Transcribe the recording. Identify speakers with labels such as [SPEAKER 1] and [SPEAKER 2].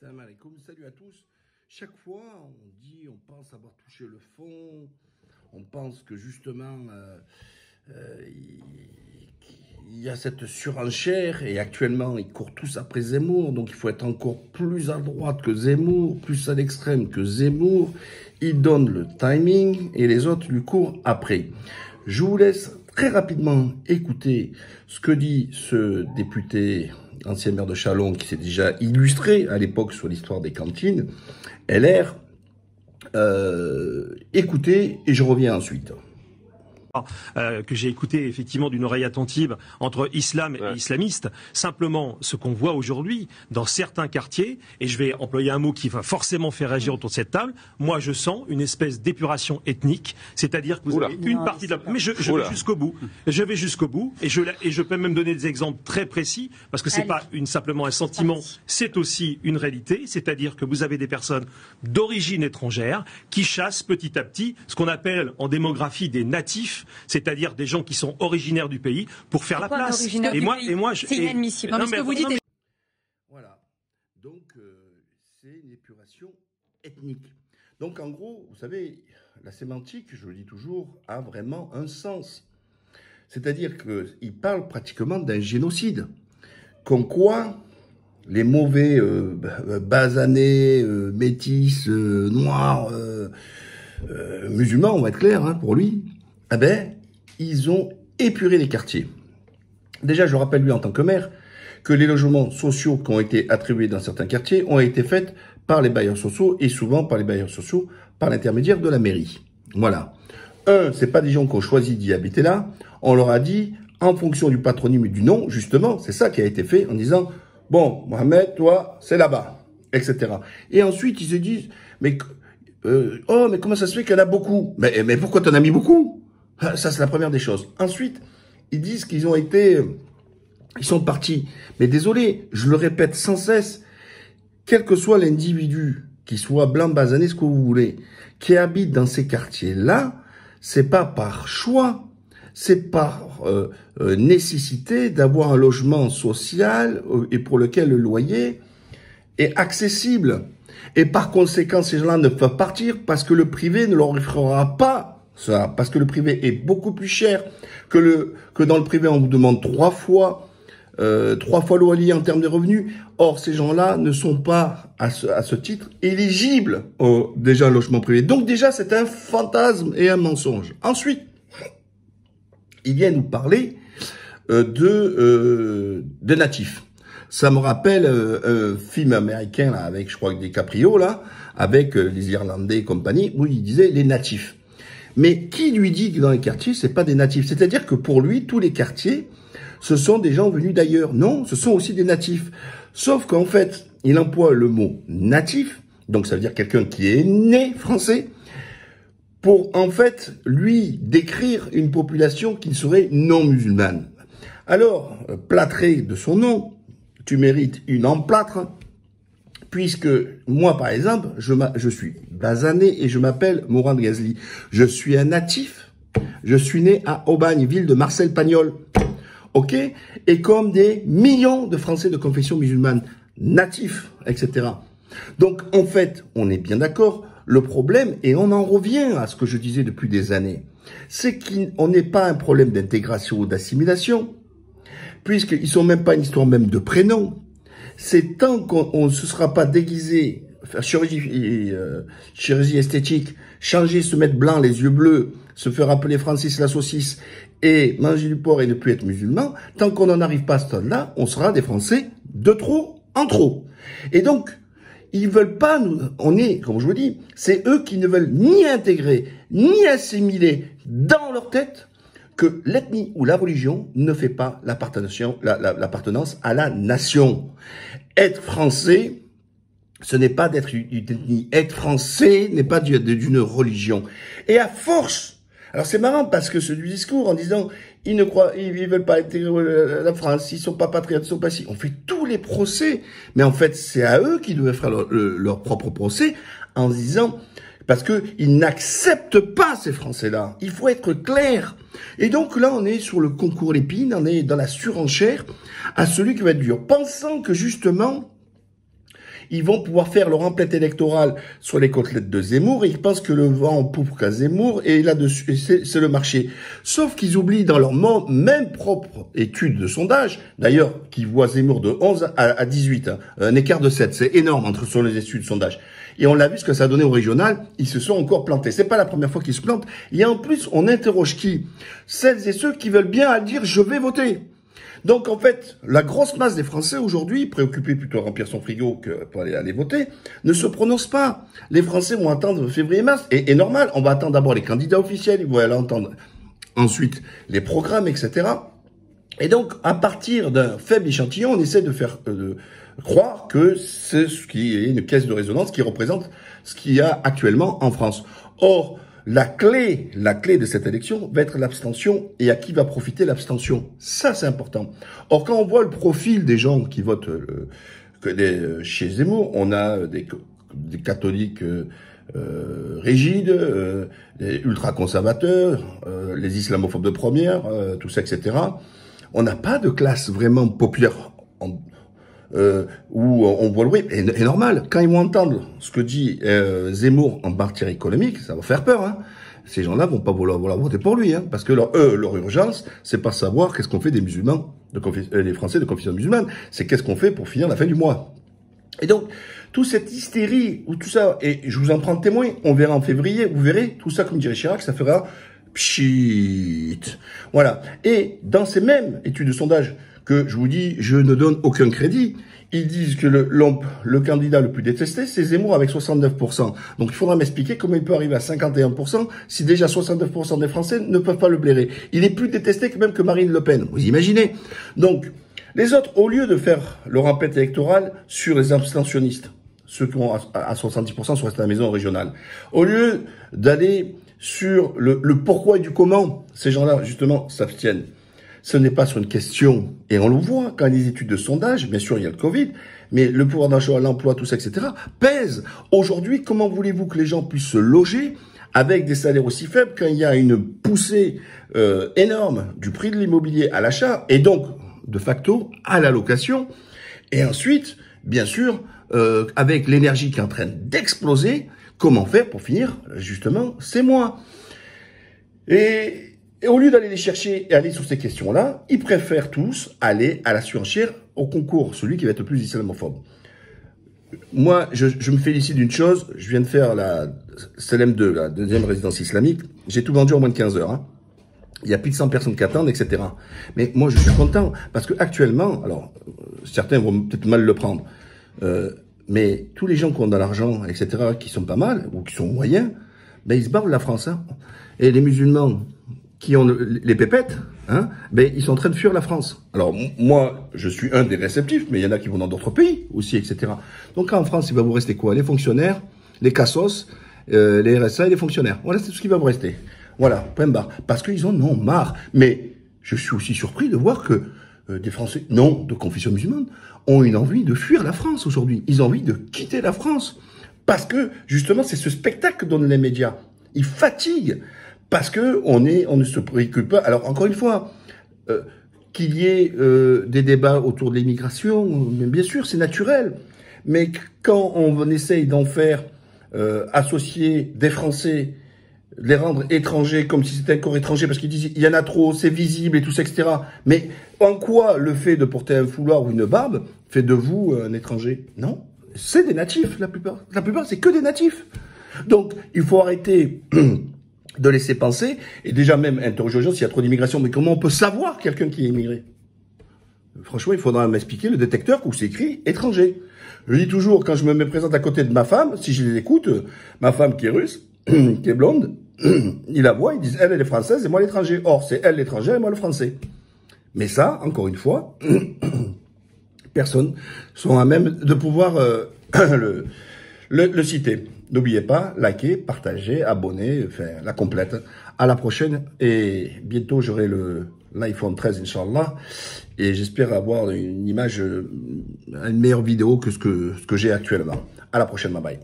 [SPEAKER 1] Salam alaikum, salut à tous. Chaque fois, on pense avoir touché le fond, on pense que justement, il y a cette surenchère et actuellement, ils courent tous après Zemmour, donc il faut être encore plus à droite que Zemmour, plus à l'extrême que Zemmour. Il donne le timing et les autres lui courent après. Je vous laisse très rapidement écouter ce que dit ce député ancien maire de Châlons qui s'est déjà illustré à l'époque sur l'histoire des cantines, LR. Écoutez et je reviens ensuite.
[SPEAKER 2] Que j'ai écouté effectivement d'une oreille attentive entre islam et islamiste. Simplement, ce qu'on voit aujourd'hui dans certains quartiers, et je vais employer un mot qui va forcément faire réagir autour de cette table, moi je sens une espèce d'épuration ethnique, c'est-à-dire que vous avez une partie de la... Mais je vais jusqu'au bout. Je vais jusqu'au bout, et je peux même donner des exemples très précis, parce que c'est pas simplement un sentiment, c'est aussi une réalité, c'est-à-dire que vous avez des personnes d'origine étrangère qui chassent petit à petit ce qu'on appelle en démographie des natifs, c'est-à-dire des gens qui sont originaires du pays, pour faire la place.
[SPEAKER 3] Et moi, c'est inadmissible. Non, mais ce que vous dites est...
[SPEAKER 1] Voilà. Donc, c'est une épuration ethnique. Donc, en gros, vous savez, la sémantique, je le dis toujours, a vraiment un sens. C'est-à-dire qu'il parle pratiquement d'un génocide. Comme quoi, les mauvais basanés, métis, noirs, musulmans, on va être clair, hein, pour lui, eh ben, ils ont épuré les quartiers. Déjà, je rappelle lui en tant que maire que les logements sociaux qui ont été attribués dans certains quartiers ont été faits par les bailleurs sociaux et souvent par les bailleurs sociaux par l'intermédiaire de la mairie. Voilà. C'est pas des gens qui ont choisi d'y habiter là. On leur a dit, en fonction du patronyme et du nom, justement, c'est ça qui a été fait en disant, bon, Mohamed, toi, c'est là-bas, etc. Et ensuite, ils se disent, mais comment ça se fait qu'il y en a beaucoup? Mais pourquoi t'en as mis beaucoup? Ça, c'est la première des choses. Ensuite, ils disent qu'ils sont partis. Mais désolé, je le répète sans cesse, quel que soit l'individu, qu'il soit blanc, basané, ce que vous voulez, qui habite dans ces quartiers-là, c'est pas par choix, c'est par nécessité d'avoir un logement social et pour lequel le loyer est accessible. Et par conséquent, ces gens-là ne peuvent partir parce que le privé ne leur offrira pas ça, parce que le privé est beaucoup plus cher que dans le privé, on vous demande trois fois le loyer en termes de revenus. Or, ces gens-là ne sont pas, à ce titre, éligibles déjà au logement privé. Donc déjà, c'est un fantasme et un mensonge. Ensuite, il vient nous parler de natifs. Ça me rappelle un film américain là, avec, je crois, DiCaprio, là, avec les Irlandais et compagnie, où il disait les natifs. Mais qui lui dit que dans les quartiers, c'est pas des natifs? C'est-à-dire que pour lui, tous les quartiers, ce sont des gens venus d'ailleurs. Non, ce sont aussi des natifs. Sauf qu'en fait, il emploie le mot natif, donc ça veut dire quelqu'un qui est né français, pour en fait, lui, décrire une population qui serait non musulmane. Alors, plâtré de son nom, tu mérites une emplâtre, puisque moi, par exemple, je suis basané et je m'appelle Mourad Ghazli. Je suis un natif, je suis né à Aubagne, ville de Marcel Pagnol, ok? Et comme des millions de Français de confession musulmane, natifs, etc. Donc, en fait, on est bien d'accord, le problème, et on en revient à ce que je disais depuis des années, c'est qu'on n'est pas un problème d'intégration ou d'assimilation, puisqu'ils sont même pas une histoire même de prénom. C'est tant qu'on ne se sera pas déguisé, faire chirurgie esthétique, changer, se mettre blanc, les yeux bleus, se faire appeler Francis la saucisse et manger du porc et ne plus être musulman, tant qu'on n'en arrive pas à ce stade-là, on sera des Français de trop en trop. Et donc, ils veulent pas nous, comme je vous dis, c'est eux qui ne veulent ni intégrer, ni assimiler dans leur tête que l'ethnie ou la religion ne fait pas l'appartenance à la nation. Être français, ce n'est pas d'être une ethnie. Être français n'est pas d'une religion. Et à force, alors c'est marrant parce que ce discours en disant ils veulent pas intégrer la France, ils sont pas patriotes, ils sont pas si. On fait tous les procès, mais en fait c'est à eux qui devaient faire leur propre procès en disant parce que ils n'acceptent pas ces Français-là. Il faut être clair. Et donc là, on est sur le concours l'épine, on est dans la surenchère à celui qui va être dur, pensant que justement, ils vont pouvoir faire leur emplette électorale sur les côtelettes de Zemmour, et ils pensent que le vent pousse qu'à Zemmour, et là-dessus, c'est le marché. Sauf qu'ils oublient dans leur même propre étude de sondage, d'ailleurs, qui voit Zemmour de 11 à 18, hein, un écart de 7, c'est énorme sur les études de sondage. Et on l'a vu ce que ça a donné au régional, ils se sont encore plantés. C'est pas la première fois qu'ils se plantent. Et en plus, on interroge qui? Celles et ceux qui veulent bien à dire « je vais voter ». Donc en fait, la grosse masse des Français aujourd'hui, préoccupés plutôt à remplir son frigo que pour aller voter, ne se prononcent pas. Les Français vont attendre février-mars. Et normal, on va attendre d'abord les candidats officiels, ils vont aller entendre ensuite les programmes, etc. Et donc, à partir d'un faible échantillon, on essaie de faire croire que c'est ce qui est une caisse de résonance qui représente ce qu'il y a actuellement en France. Or, la clé de cette élection va être l'abstention, et à qui va profiter l'abstention. Ça, c'est important. Or, quand on voit le profil des gens qui votent chez Zemmour, on a des catholiques rigides, des ultra-conservateurs, les islamophobes de première, tout ça, etc. On n'a pas de classe vraiment populaire où on voit le bruit. Et normal, quand ils vont entendre ce que dit Zemmour en matière économique, ça va faire peur. Hein. Ces gens-là vont pas vouloir voter pour lui, hein, parce que leur urgence, c'est pas savoir qu'est-ce qu'on fait des musulmans, les Français de confession musulmane, c'est qu'est-ce qu'on fait pour finir la fin du mois. Et donc, toute cette hystérie, ou tout ça, et je vous en prends témoin, on verra en février, vous verrez, tout ça, comme dirait Chirac, ça fera pchit. Voilà. Et dans ces mêmes études de sondage, que je vous dis, je ne donne aucun crédit, ils disent que le candidat le plus détesté, c'est Zemmour avec 69%. Donc il faudra m'expliquer comment il peut arriver à 51% si déjà 69% des Français ne peuvent pas le blairer. Il est plus détesté que même que Marine Le Pen. Vous imaginez? Donc, les autres, au lieu de faire leur emplette électorale sur les abstentionnistes, ceux qui ont à 70% sont restés à la maison régionale, au lieu d'aller sur le pourquoi et du comment, ces gens-là, justement, s'abstiennent. Ce n'est pas sur une question, et on le voit quand les études de sondage, bien sûr il y a le Covid, mais le pouvoir d'achat, l'emploi, tout ça, etc., pèse. Aujourd'hui, comment voulez-vous que les gens puissent se loger avec des salaires aussi faibles quand il y a une poussée énorme du prix de l'immobilier à l'achat, et donc, de facto, à la location, et ensuite, bien sûr, avec l'énergie qui est en train d'exploser, comment faire pour finir, justement, ces mois? Et au lieu d'aller les chercher et aller sur ces questions-là, ils préfèrent tous aller à la surenchère au concours, celui qui va être le plus islamophobe. Moi, je me félicite d'une chose, je viens de faire la Selem 2, la deuxième résidence islamique, j'ai tout vendu en moins de 15 heures. Hein. Il y a plus de 100 personnes qui attendent, etc. Mais moi, je suis content, parce que actuellement, alors, certains vont peut-être mal le prendre, mais tous les gens qui ont de l'argent, etc., qui sont pas mal, ou qui sont moyens, ben ils se barrent de la France. Hein. Et les musulmans qui ont les pépettes, hein, ben ils sont en train de fuir la France. Alors moi, je suis un des réceptifs, mais il y en a qui vont dans d'autres pays aussi, etc. Donc en France, il va vous rester quoi? Les fonctionnaires, les cassos, les RSA et les fonctionnaires. Voilà, c'est tout ce qui va vous rester. Voilà, point barre. Parce qu'ils en ont marre. Mais je suis aussi surpris de voir que des Français, non, de confession musulmane, ont une envie de fuir la France aujourd'hui. Ils ont envie de quitter la France. Parce que, justement, c'est ce spectacle que donnent les médias. Ils fatiguent. Parce que on ne se préoccupe pas. Alors, encore une fois, qu'il y ait des débats autour de l'immigration, bien sûr, c'est naturel. Mais quand on essaye d'en faire associer des Français, les rendre étrangers comme si c'était un corps étranger, parce qu'ils disent il y en a trop, c'est visible et tout ça, etc. Mais en quoi le fait de porter un foulard ou une barbe fait de vous un étranger? Non, c'est des natifs, la plupart. La plupart, c'est que des natifs. Donc, il faut arrêter de laisser penser, et déjà même interroger les gens s'il y a trop d'immigration, mais comment on peut savoir quelqu'un qui est immigré? Franchement, il faudra m'expliquer le détecteur où c'est écrit étranger. Je dis toujours, quand je me présente à côté de ma femme, si je les écoute, ma femme qui est russe, qui est blonde, ils la voient, ils disent elle est française et moi l'étranger. Or, c'est elle l'étranger et moi le français. Mais ça, encore une fois, personne sont à même de pouvoir le citer. N'oubliez pas, likez, partagez, abonnez, enfin, la complète. À la prochaine, et bientôt j'aurai l'iPhone 13, Inch'Allah, et j'espère avoir une image, une meilleure vidéo que ce que j'ai actuellement. À la prochaine, bye bye.